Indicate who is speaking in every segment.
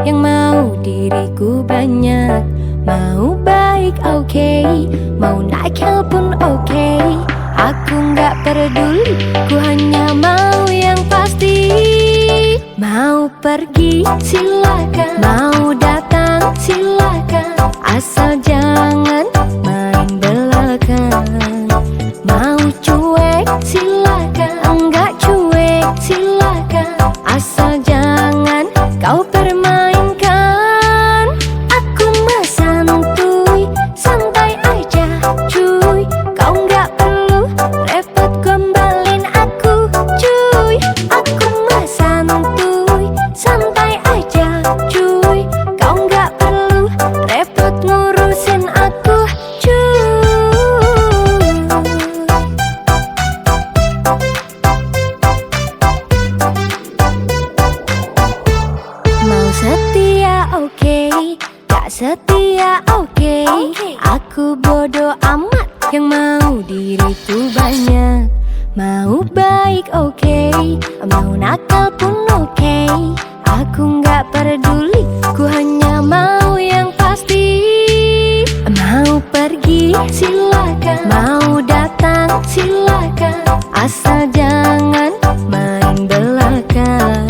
Speaker 1: yang mau diriku banyak. Mau baik oke, mau nakal pun oke. Aku nggak peduli, ku hanya mau yang pasti. Mau pergi silakan, mau datang silakan, asal jangan main belakang. Mau cuek silakan, enggak cuek silakan, asal jangan kau permainkan. Aku mah santuy, santai aja cuy. Kau nggak perlu repot gombalin aku cuy. Aku mah santuy, santai aja cuy. Kau nggak perlu repot ngurusin aku cuy. Mau setia oke, gak setia oke. Aku bodoh amat yang mau diriku banyak. Mau baik oke, mau nakal pun oke. Aku gak peduli, ku hanya mau yang pasti. Mau pergi silakan, mau datang silakan, asal jangan main belakang.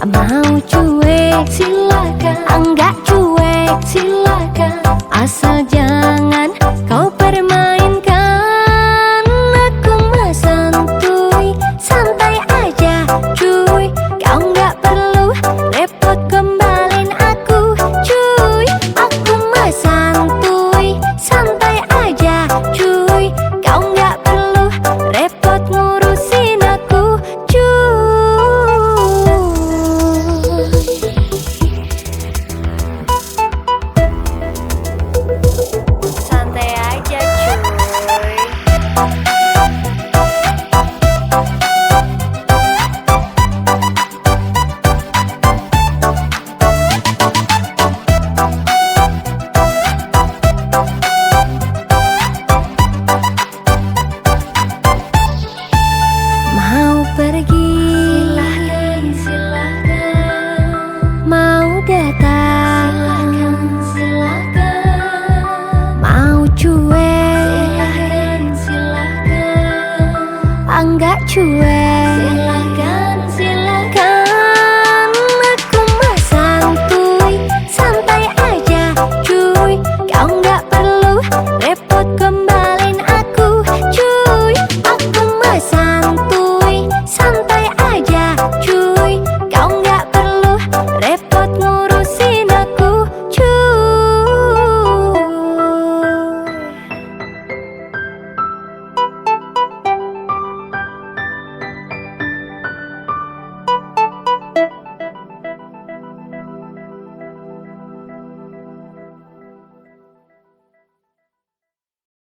Speaker 1: Mau cuek silakan, enggak cuek silakan, asal jangan kau permainkan. Aku mah santuy, santai aja cuy. Kau nggak perlu repot gombalin aku cuy. Aku mah santuy, santai aja cuy. Kau nggak perlu repot ngurusin aku cuy. Santai aja cuy. Mau pergi silakan, silakan. Mau datang silakan, mau cuek silakan, silakan. Enggak cuek